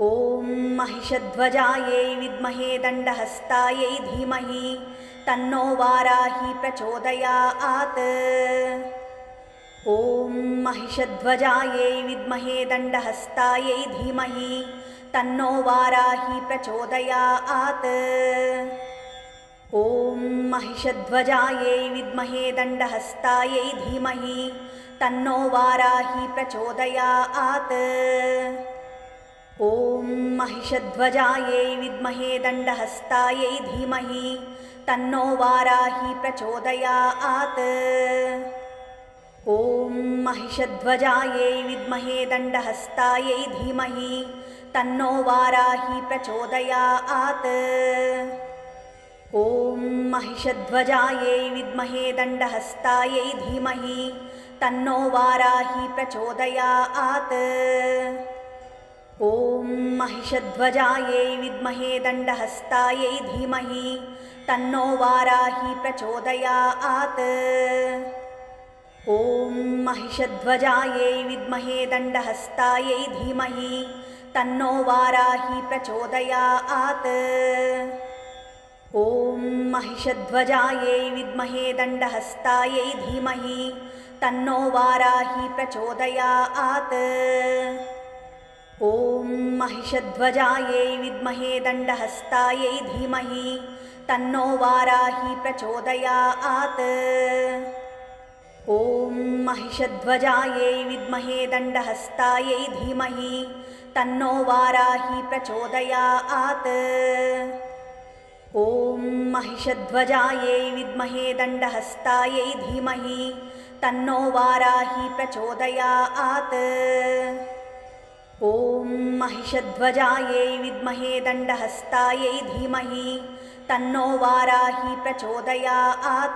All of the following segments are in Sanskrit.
ॐ महिषध्वजायै विद्महे दण्डहस्तायै धीमहि तन्नो वाराही प्रचोदयात्। ॐ महिषध्वजायै विद्महे दण्डहस्तायै धीमहि तन्नो वाराही प्रचोदयात्। ॐ महिषध्वजायै विद्महे दण्डहस्तायै धीमहि तन्नो वाराही प्रचोदयात्। ॐ महिषध्वजायै विद्महे दण्डहस्तायै धीमहि तन्नो वाराही प्रचोदयात्। ॐ महिषध्वजायै विद्महे दण्डहस्तायै धीमहि तन्नो वाराही प्रचोदयात्। ॐ महिषध्वजायै विद्महे दण्डहस्तायै धीमहि तन्नो वाराही प्रचोदयात्। ॐ महिषध्वजायै विद्महे दण्डहस्तायै धीमहि तन्नो वाराही प्रचोदयात्। ॐ महिषध्वजायै विद्महे दण्डहस्तायै धीमहि तन्नो वाराही प्रचोदयात्। ॐ महिषध्वजायै विद्महे दण्डहस्तायै धीमहि तन्नो वाराही प्रचोदयात्। ॐ महिषध्वजायै विद्महे दण्डहस्तायै धीमहि तन्नो वाराही प्रचोदयात्। ॐ महिषध्वजायै विद्महे दण्डहस्तायै धीमहि तन्नो वाराही प्रचोदयात्। ॐ महिषध्वजायै विद्महे दण्डहस्तायै धीमहि तन्नो वाराही प्रचोदयात्। ॐ महिषध्वजायै विद्महे दण्डहस्तायै धीमहि तन्नो वाराही प्रचोदयात्।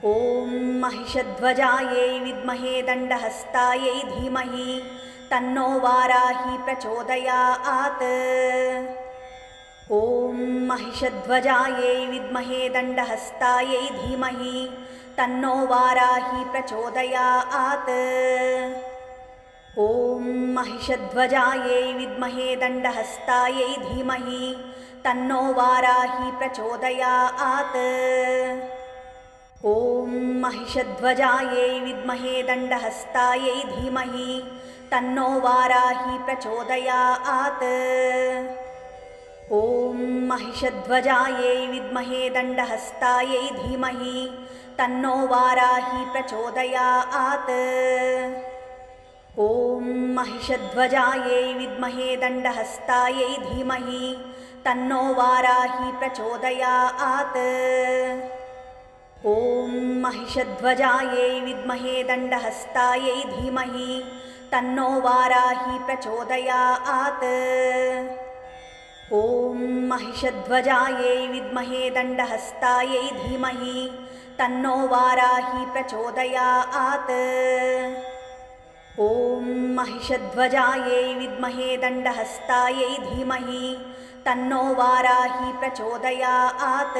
ॐ महिषध्वजायै विद्महे दण्डहस्तायै धीमहि तन्नो वाराही प्रचोदयात्। ॐ महिषध्वजायै विद्महे दण्डहस्तायै धीमहि तन्नो वाराही प्रचोदयात्। ॐ महिषध्वजायै विद्महे दण्डहस्तायै धीमहि तन्नो वाराही प्रचोदयात्। ॐ महिषध्वजायै विद्महे दण्डहस्तायै धीमहि तन्नो वाराही प्रचोदयात्। ॐ महिषध्वजायै विद्महे दण्डहस्तायै धीमहि तन्नो वाराही प्रचोदयात्। ॐ महिषध्वजायै विद्महे दण्डहस्तायै धीमहि तन्नो वाराही प्रचोदयात्। ॐ महिषध्वजायै विद्महे दण्डहस्तायै धीमहि तन्नो वाराही प्रचोदयात्। ॐ महिषध्वजायै विद्महे दण्डहस्तायै धीमहि तन्नो वाराही प्रचोदयात्। ॐ महिषध्वजायै विद्महे दण्डहस्तायै धीमहि तन्नो वाराही प्रचोदयात्।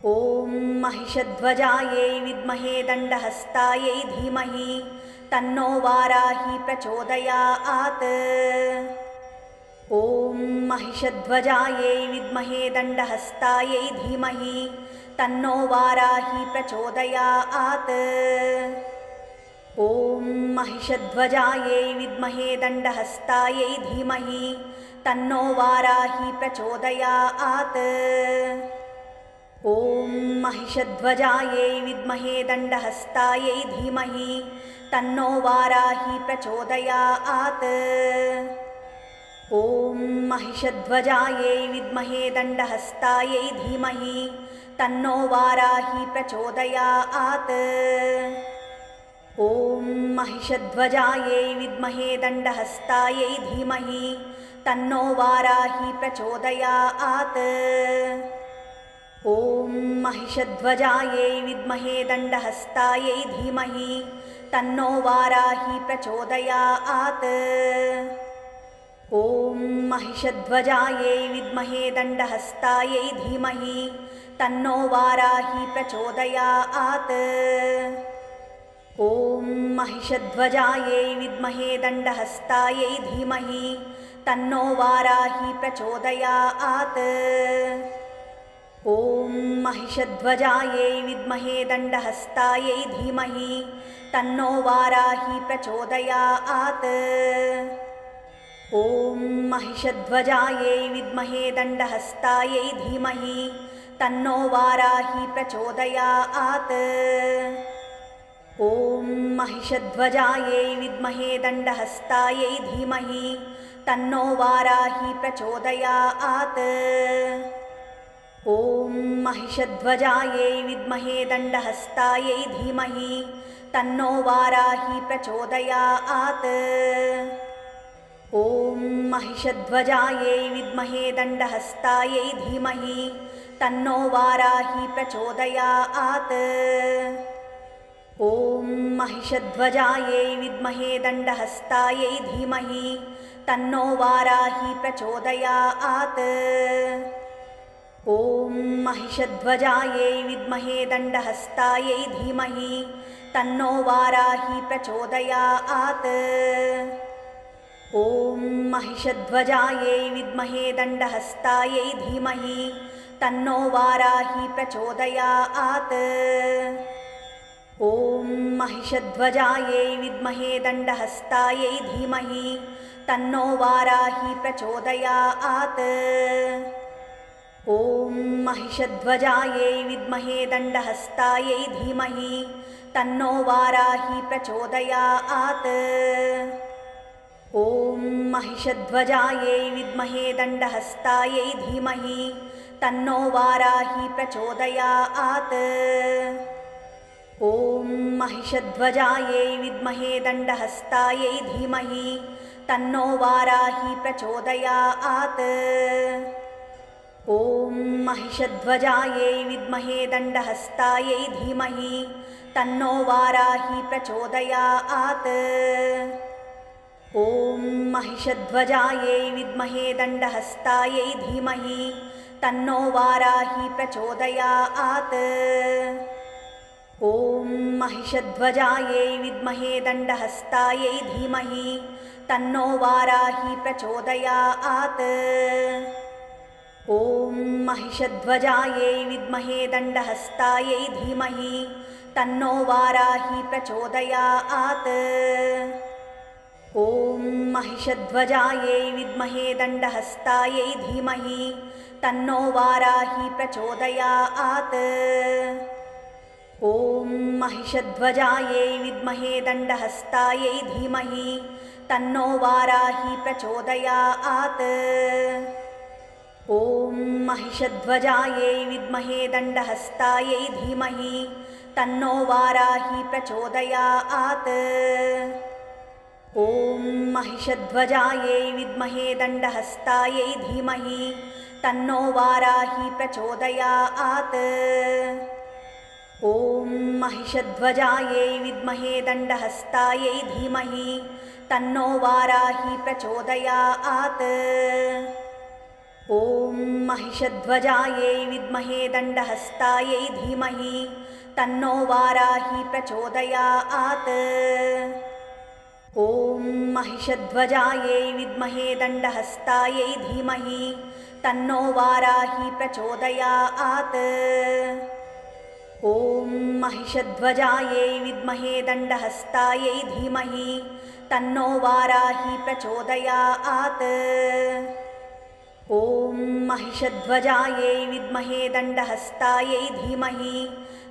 ॐ महिषध्वजायै विद्महे दण्डहस्तायै धीमहि तन्नो वाराही प्रचोदयात्। ॐ महिषध्वजायै विद्महे दण्डहस्तायै धीमहि तन्नो वाराही प्रचोदयात्। ॐ महिषध्वजायै विद्महे दण्डहस्तायै धीमहि तन्नो वाराही प्रचोदयात्। ॐ महिषध्वजायै विद्महे दण्डहस्तायै धीमहि तन्नो वाराही प्रचोदयात्। ॐ महिषध्वजायै विद्महे दण्डहस्तायै धीमहि तन्नो वाराही प्रचोदयात्। ॐ महिषध्वजायै विद्महे दण्डहस्तायै धीमहि तन्नो वाराही प्रचोदयात्। ॐ महिषध्वजायै विद्महे दण्डहस्तायै धीमहि तन्नो वाराही प्रचोदयात्। ॐ महिषध्वजायै विद्महे दण्डहस्तायै धीमहि तन्नो वाराही प्रचोदयात्। ॐ महिषध्वजायै विद्महे दण्डहस्तायै धीमहि तन्नो वाराही प्रचोदयात्। ॐ महिषध्वजायै विद्महे दण्डहस्तायै धीमहि तन्नो वाराही प्रचोदयात्। ॐ महिषध्वजायै विद्महे दण्डहस्तायै धीमहि तन्नो वाराही प्रचोदयात्। ॐ महिषध्वजायै विद्महे दण्डहस्तायै धीमहि तन्नो वाराही प्रचोदयात्। ॐ महिषध्वजायै विद्महे दण्डहस्तायै धीमहि तन्नो वाराही प्रचोदयात्। ॐ महिषध्वजायै विद्महे दण्डहस्तायै धीमहि तन्नो वाराही प्रचोदयात्। ॐ महिषध्वजायै विद्महे दण्डहस्तायै धीमहि तन्नो वाराही प्रचोदयात्। ॐ महिषध्वजायै विद्महे दण्डहस्तायै धीमहि तन्नो वाराही प्रचोदयात्। ॐ महिषध्वजायै विद्महे दण्डहस्तायै धीमहि तन्नो वाराही प्रचोदयात्। ॐ महिषध्वजायै विद्महे दण्डहस्तायै धीमहि तन्नो वाराही प्रचोदयात्। ॐ महिषध्वजायै विद्महे दण्डहस्तायै धीमहि तन्नो वाराही प्रचोदयात्। ॐ महिषध्वजायै विद्महे दण्डहस्तायै धीमहि तन्नो वाराही प्रचोदयात्। ॐ महिषध्वजायै विद्महे दण्डहस्तायै धीमहि तन्नो वाराही प्रचोदयात्। ॐ महिषध्वजायै विद्महे दण्डहस्तायै धीमहि तन्नो वाराही प्रचोदयात्। ॐ महिषध्वजायै विद्महे दण्डहस्तायै धीमहि तन्नो वाराही प्रचोदयात्। ॐ महिषध्वजायै विद्महे दण्डहस्तायै धीमहि तन्नो वाराही प्रचोदयात्। ॐ महिषध्वजायै विद्महे दण्डहस्तायै धीमहि तन्नो वाराही प्रचोदयात्। ॐ महिषध्वजायै विद्महे दण्डहस्तायै धीमहि तन्नो वाराही प्रचोदयात्। ॐ महिषध्वजायै विद्महे दण्डहस्तायै धीमहि तन्नो वाराही प्रचोदयात्। ॐ महिषध्वजायै विद्महे दण्डहस्तायै धीमहि तन्नो वाराही प्रचोदयात्। ॐ महिषध्वजायै विद्महे दण्डहस्तायै धीमहि तन्नो वाराही प्रचोदयात्। ॐ महिषध्वजायै विद्महे दण्डहस्तायै धीमहि तन्नो वाराही प्रचोदयात्। ॐ महिषध्वजायै विद्महे दण्डहस्तायै धीमहि तन्नो वाराही प्रचोदयात्। ॐ महिषध्वजायै विद्महे दण्डहस्तायै धीमहि तन्नो वाराही प्रचोदयात्। ॐ महिषध्वजायै विद्महे दण्डहस्तायै धीमहि तन्नो वाराही प्रचोदयात्। ॐ महिषध्वजायै विद्महे दण्डहस्तायै धीमहि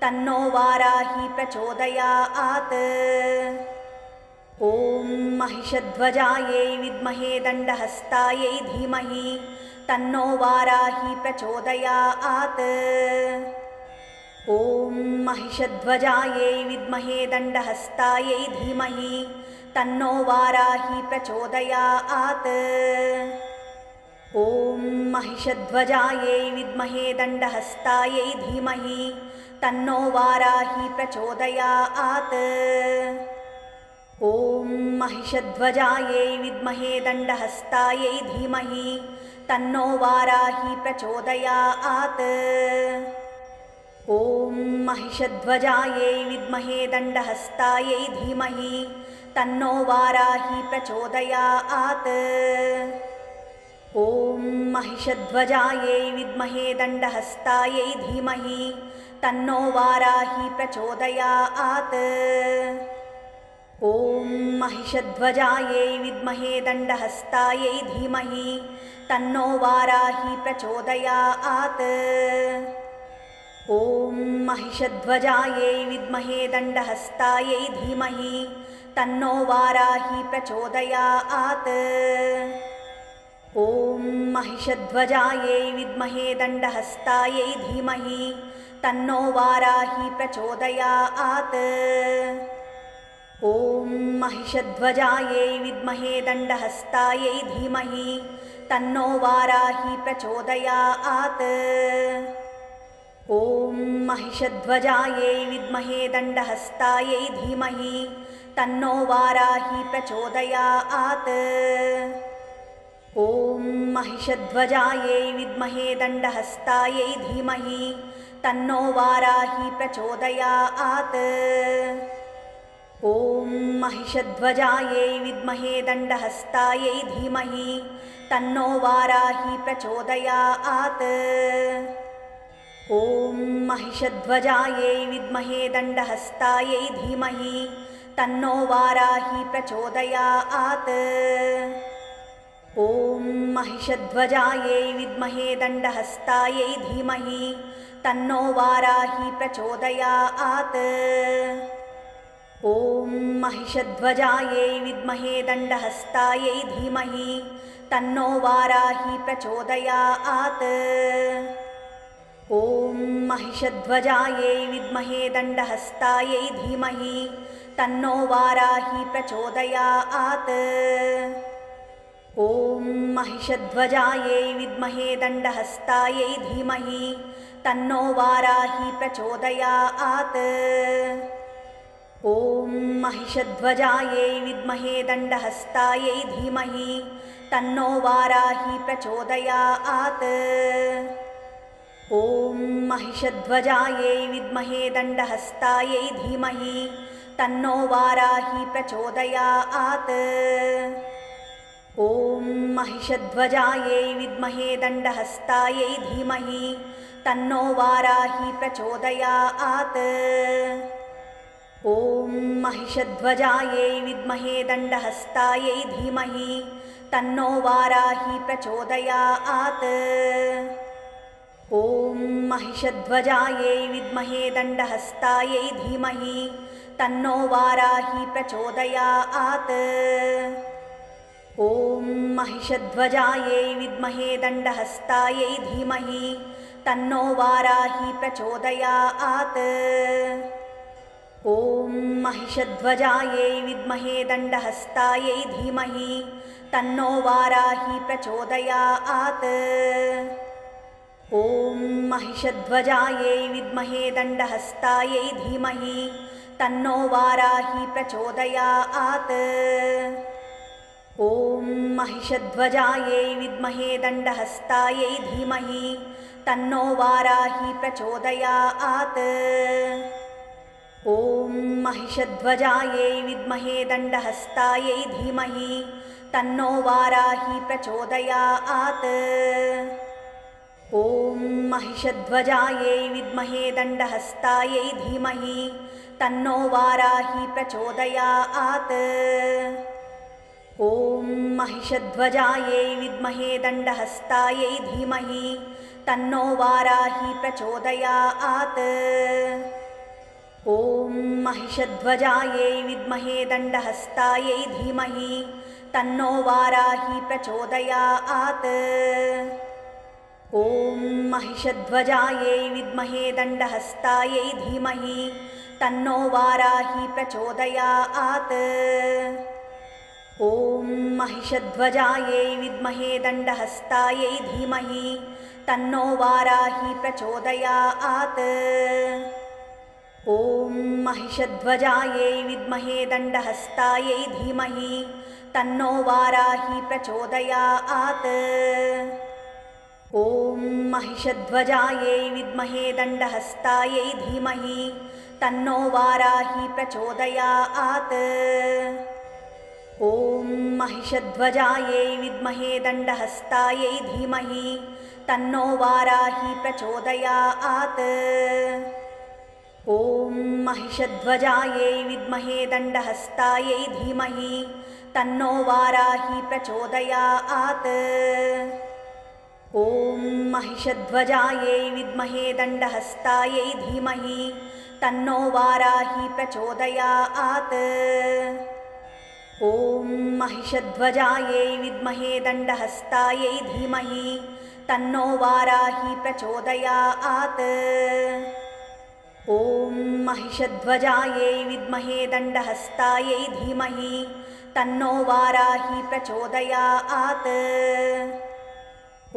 तन्नो वाराही प्रचोदयात्। ॐ महिषध्वजायै विद्महे दण्डहस्तायै धीमहि तन्नो वाराही प्रचोदयात्। ॐ महिषध्वजायै विद्महे दण्डहस्तायै धीमहि तन्नो वाराही प्रचोदयात्। ॐ महिषध्वजायै विद्महे दण्डहस्तायै धीमहि तन्नो वाराही प्रचोदयात्। ॐ महिषध्वजायै विद्महे दण्डहस्तायै धीमहि तन्नो वाराही प्रचोदयात्। ॐ महिषध्वजायै विद्महे दण्डहस्तायै धीमहि तन्नो वाराही प्रचोदयात्। ॐ महिषध्वजायै विद्महे दण्डहस्तायै धीमहि तन्नो वाराही प्रचोदयात्। ॐ महिषध्वजायै विद्महे दण्डहस्तायै धीमहि तन्नो वाराही प्रचोदयात्। ॐ महिषध्वजायै विद्महे दण्डहस्तायै धीमहि तन्नो वाराही प्रचोदयात्। ॐ महिषध्वजायै विद्महे दण्डहस्तायै धीमहि तन्नो वाराही प्रचोदयात्। ॐ महिषध्वजायै विद्महे दण्डहस्तायै धीमहि तन्नो वाराही प्रचोदयात्। ॐ महिषध्वजायै विद्महे दण्डहस्तायै धीमहि तन्नो वाराही प्रचोदयात्। ॐ महिषध्वजायै विद्महे दण्डहस्तायै धीमहि तन्नो वाराही प्रचोदयात्। ॐ महिषध्वजायै विद्महे दण्डहस्तायै धीमहि तन्नो वाराही प्रचोदयात्। ॐ महिषध्वजायै विद्महे दण्डहस्तायै धीमहि तन्नो वाराही प्रचोदयात्। ॐ महिषध्वजायै विद्महे दण्डहस्तायै धीमहि तन्नो वाराही प्रचोदयात्। ॐ महिषध्वजायै विद्महे दण्डहस्तायै धीमहि तन्नो वाराही प्रचोदयात्। ॐ महिषध्वजायै विद्महे दण्डहस्तायै धीमहि तन्नो वाराही प्रचोदयात्। ॐ महिषध्वजायै विद्महे दण्डहस्तायै धीमहि तन्नो वाराही प्रचोदयात्। ॐ महिषध्वजायै विद्महे दण्डहस्तायै धीमहि तन्नो वाराही प्रचोदयात्। ॐ महिषध्वजायै विद्महे दण्डहस्तायै धीमहि तन्नो वाराही प्रचोदयात्। ॐ महिषध्वजायै विद्महे दण्डहस्तायै धीमहि तन्नो वाराही प्रचोदयात्। ॐ महिषध्वजायै विद्महे दण्डहस्तायै धीमहि तन्नो वाराही प्रचोदयात्। ॐ महिषध्वजायै विद्महे दण्डहस्तायै धीमहि तन्नो वाराही प्रचोदयात्। ॐ महिषध्वजायै विद्महे दण्डहस्तायै धीमहि तन्नो वाराही प्रचोदयात्। ॐ महिषध्वजायै विद्महे दण्डहस्तायै धीमहि तन्नो वाराही प्रचोदयात्। ॐ महिषध्वजायै विद्महे दण्डहस्तायै धीमहि तन्नो वाराही प्रचोदयात्। ॐ महिषध्वजायै विद्महे दण्डहस्तायै धीमहि तन्नो वाराही प्रचोदयात्। ॐ महिषध्वजायै विद्महे दण्डहस्तायै धीमहि तन्नो वाराही प्रचोदयात्। ॐ महिषध्वजायै विद्महे दण्डहस्तायै धीमहि तन्नो वाराही प्रचोदयात्। ॐ महिषध्वजायै विद्महे दण्डहस्तायै धीमहि तन्नो वाराही प्रचोदयात्। ॐ महिषध्वजायै विद्महे दण्डहस्तायै धीमहि तन्नो वाराही प्रचोदयात्। ॐ महिषध्वजायै विद्महे दण्डहस्तायै धीमहि तन्नो वाराही प्रचोदयात्। ॐ महिषध्वजायै विद्महे दण्डहस्तायै धीमहि तन्नो वाराही प्रचोदयात्। ॐ महिषध्वजायै विद्महे दण्डहस्तायै धीमहि तन्नो वाराही प्रचोदयात्। ॐ महिषध्वजायै विद्महे दण्डहस्तायै धीमहि तन्नो वाराही प्रचोदयात्। ॐ महिषध्वजायै विद्महे दण्डहस्तायै धीमहि तन्नो वाराही प्रचोदयात्। ॐ महिषध्वजायै विद्महे दण्डहस्तायै धीमहि तन्नो वाराही प्रचोदयात्। ॐ महिषध्वजायै विद्महे दण्डहस्तायै धीमहि तन्नो वाराही प्रचोदयात्। ॐ महिषध्वजायै विद्महे दण्डहस्तायै धीमहि तन्नो वाराही प्रचोदयात्। ॐ महिषध्वजायै विद्महे दण्डहस्तायै धीमहि तन्नो वाराही प्रचोदयात्।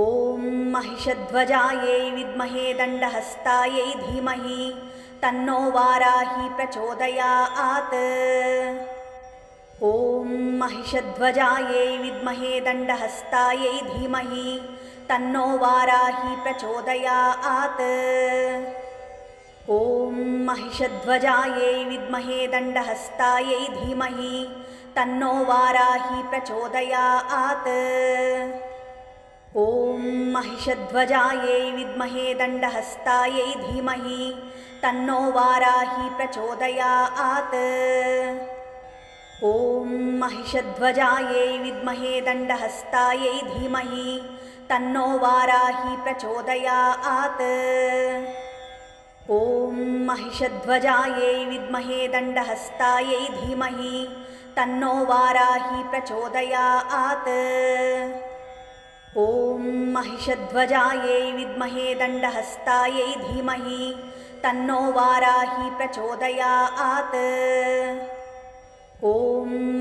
ॐ महिषध्वजायै विद्महे दण्डहस्तायै धीमहि तन्नो वाराही प्रचोदयात्। ॐ महिषध्वजायै विद्महे दण्डहस्तायै धीमहि तन्नो वाराही प्रचोदयात्। ॐ महिषध्वजायै विद्महे दण्डहस्तायै धीमहि तन्नो वाराही प्रचोदयात्। ॐ महिषध्वजायै विद्महे दण्डहस्तायै धीमहि तन्नो वाराही प्रचोदयात्। ॐ महिषध्वजायै विद्महे दण्डहस्तायै धीमहि तन्नो वाराही प्रचोदयात्। ॐ महिषध्वजायै विद्महे दण्डहस्तायै धीमहि तन्नो वाराही प्रचोदयात्। ॐ महिषध्वजायै विद्महे दण्डहस्तायै धीमहि तन्नो वाराही प्रचोदयात्। ॐ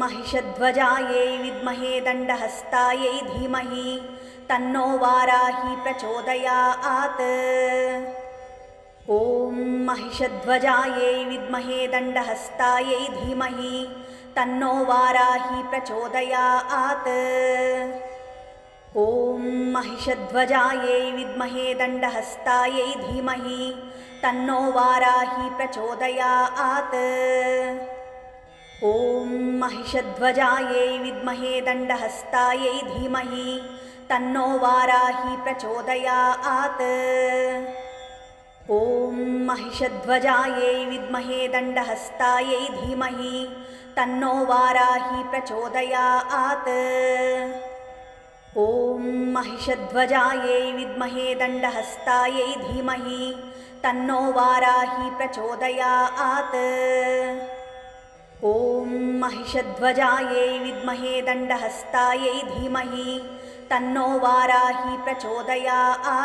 महिषध्वजायै विद्महे दण्डहस्तायै धीमहि तन्नो वाराही प्रचोदयात्। ॐ महिषध्वजायै विद्महे दण्डहस्तायै धीमहि तन्नो वाराही प्रचोदयात्। ॐ महिषध्वजायै विद्महे दण्डहस्तायै धीमहि तन्नो वाराही प्रचोदयात्। ॐ महिषध्वजायै विद्महे दण्डहस्तायै धीमहि तन्नो वाराही प्रचोदयात्। ॐ महिषध्वजायै विद्महे दण्डहस्तायै धीमहि तन्नो वाराही प्रचोदयात्। ॐ महिषध्वजायै विद्महे दण्डहस्तायै धीमहि तन्नो वाराही प्रचोदयात्। ॐ महिषध्वजायै विद्महे दण्डहस्तायै धीमहि तन्नो वाराही प्रचोदयात्।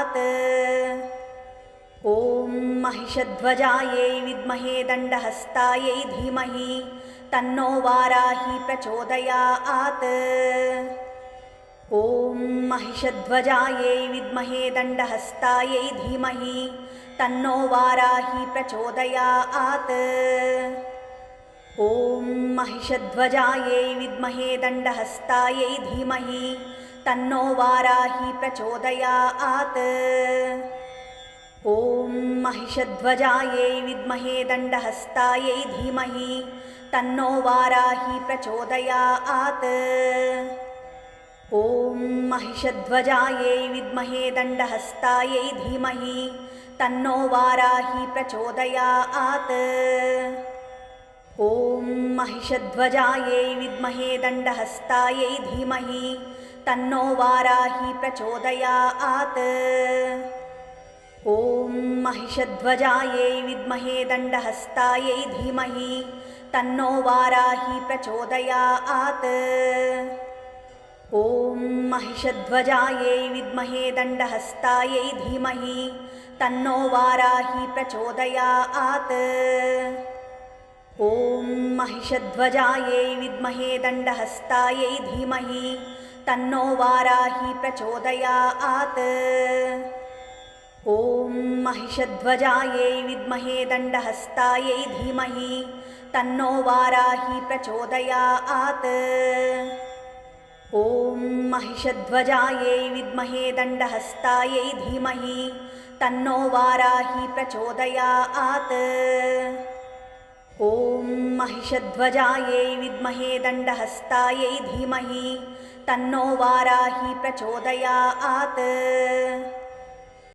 ॐ महिषध्वजायै विद्महे दण्डहस्तायै धीमहि तन्नो वाराही प्रचोदयात्। ॐ महिषध्वजायै विद्महे दण्डहस्तायै धीमहि तन्नो वाराही प्रचोदयात्। ॐ महिषध्वजायै विद्महे दण्डहस्तायै धीमहि तन्नो वाराही प्रचोदयात्। ॐ महिषध्वजायै विद्महे दण्डहस्तायै धीमहि तन्नो वाराही प्रचोदयात्। ॐ महिषध्वजायै विद्महे दण्डहस्तायै धीमहि तन्नो वाराही प्रचोदयात्। ॐ महिषध्वजायै विद्महे दण्डहस्तायै धीमहि तन्नो वाराही प्रचोदयात्। ॐ महिषध्वजायै विद्महे दण्डहस्तायै धीमहि तन्नो वाराही प्रचोदयात्। ॐ महिषध्वजायै विद्महे दण्डहस्तायै धीमहि तन्नो वाराही प्रचोदयात्। ॐ महिषध्वजायै विद्महे दण्डहस्तायै धीमहि तन्नो वाराही प्रचोदयात्। ॐ महिषध्वजायै विद्महे दण्डहस्तायै धीमहि तन्नो वाराही प्रचोदयात्। ॐ महिषध्वजायै विद्महे दण्डहस्तायै धीमहि तन्नो वाराही प्रचोदयात्। ॐ महिषध्वजायै विद्महे दण्डहस्तायै धीमहि तन्नो वाराही प्रचोदयात्।